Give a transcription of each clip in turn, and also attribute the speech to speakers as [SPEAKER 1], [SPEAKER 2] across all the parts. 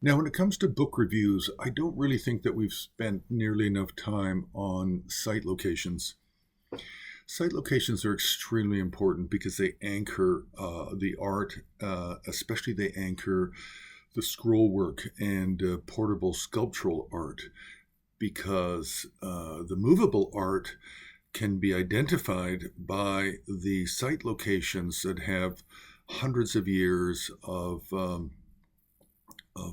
[SPEAKER 1] Now, when it comes to book reviews, I don't really think that we've spent nearly enough time on site locations. Site locations are extremely important because they anchor the art, especially they anchor the scroll work and portable sculptural art, because the movable art can be identified by the site locations that have hundreds of years of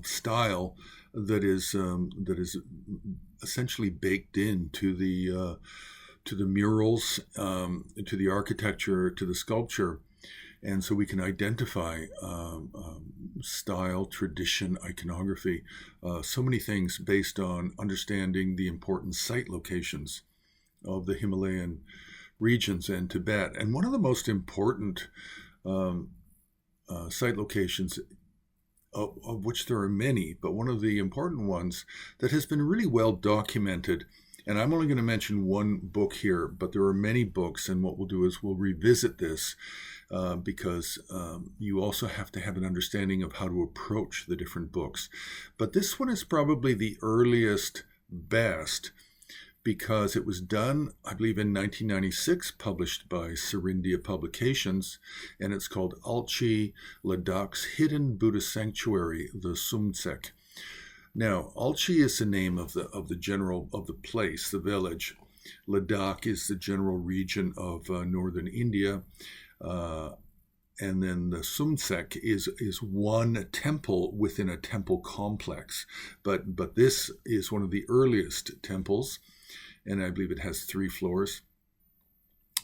[SPEAKER 1] style that is essentially baked into the murals, to the architecture, to the sculpture, and so we can identify style, tradition, iconography, so many things based on understanding the important site locations of the Himalayan regions and Tibet. And one of the most important um, site locations, of which there are many, but one of the important ones that has been really well documented. And I'm only going to mention one book here, but there are many books. And what we'll do is we'll revisit this because you also have to have an understanding of how to approach the different books. But this one is probably the earliest, best, because it was done, I believe, in 1996, published by Serindia Publications, and it's called Alchi, Ladakh's Hidden Buddhist Sanctuary, the Sumtsek. Now, Alchi is the name of the general of the place, the village. Ladakh is the general region of northern India. And then the Sumtsek is one temple within a temple complex. But this is one of the earliest temples, and I believe it has 3 floors,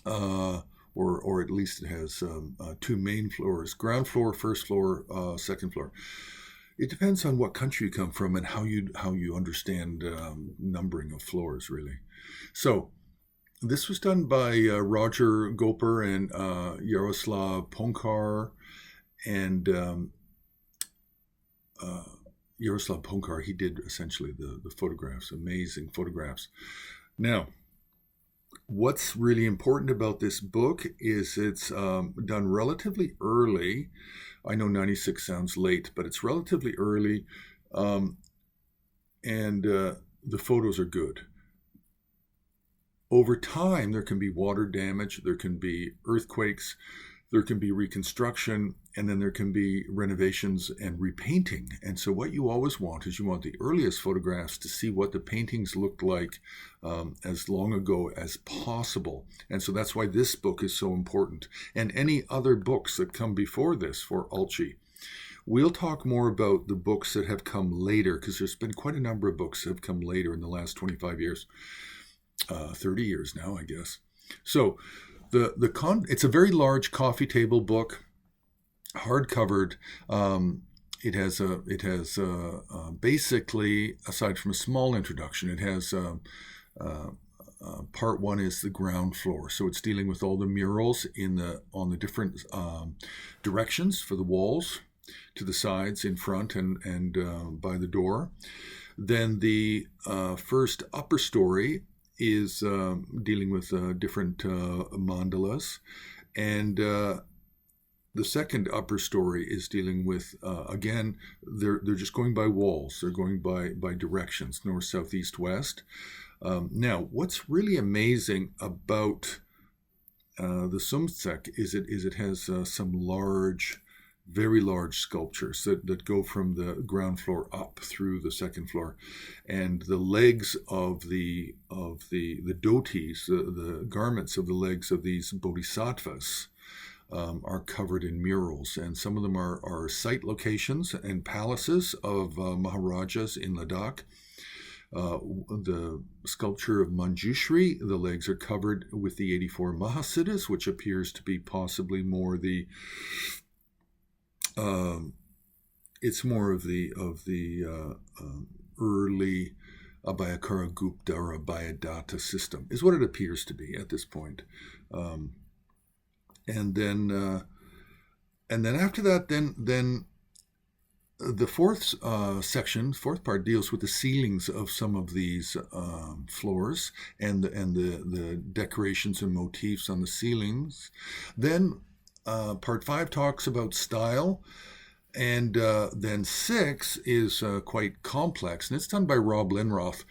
[SPEAKER 1] or at least it has 2 main floors: ground floor, first floor, second floor. It depends on what country you come from and how you understand numbering of floors, really. So this was done by Roger Goepper and Jaroslav Poncar, and Jaroslav Poncar. He did essentially the photographs, amazing photographs. Now, what's really important about this book is it's done relatively early. I know 96 sounds late, but it's relatively early, um, and the photos are good. Over time, there can be water damage, there can be earthquakes, there can be reconstruction, and then there can be renovations and repainting. And so, what you always want is you want the earliest photographs to see what the paintings looked like as long ago as possible. And so, that's why this book is so important, and any other books that come before this for Alchi. We'll talk more about the books that have come later, because there's been quite a number of books that have come later in the last 25 years, 30 years now, I guess. So, it's a very large coffee table book, hard covered. It has basically, aside from a small introduction, it has part 1 is the ground floor, so it's dealing with all the murals on the different directions for the walls, to the sides, in front, and by the door. Then the first upper story is dealing with different mandalas, and the second upper story is dealing with again, they're just going by walls, they're going by directions, north, south, east, west. Now, what's really amazing about the Sumtsek is it has some very large sculptures that go from the ground floor up through the second floor, and the legs of the dhotis, the garments of the legs of these bodhisattvas, are covered in murals, and some of them are site locations and palaces of Maharajas in Ladakh. The sculpture of Manjushri, the legs are covered with the 84 Mahasiddhas, which appears to be possibly more the it's more of the early Abhayakara Gupta or Abhayadatta system, is what it appears to be at this point. Um, and then after that, then the fourth fourth part, deals with the ceilings of some of these floors, and the decorations and motifs on the ceilings. Then part 5 talks about style, And then 6 is quite complex, and it's done by Rob Linroth,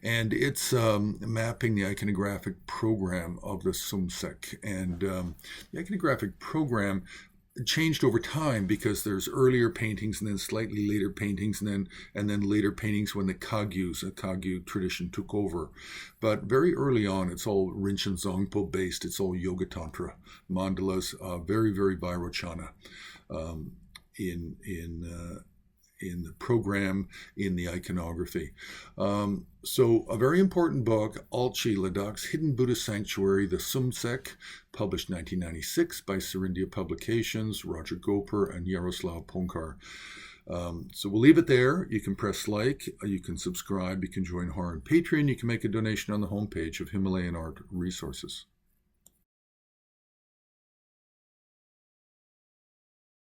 [SPEAKER 1] and it's mapping the iconographic program of the Sumtsek. And the iconographic program changed over time because there's earlier paintings and then slightly later paintings and then later paintings when the Kagyu tradition took over. But very early on, it's all Rinchen Zongpo based. It's all Yoga Tantra mandalas, very very Vairochana. In the program, in the iconography. So a very important book, Alchi, Ladakh's Hidden Buddhist Sanctuary, the Sumtsek, published 1996 by Serindia Publications, Roger Goepper and Jaroslav Poncar. So we'll leave it there. You can press like, you can subscribe, you can join Har on Patreon, you can make a donation on the homepage of Himalayan Art Resources.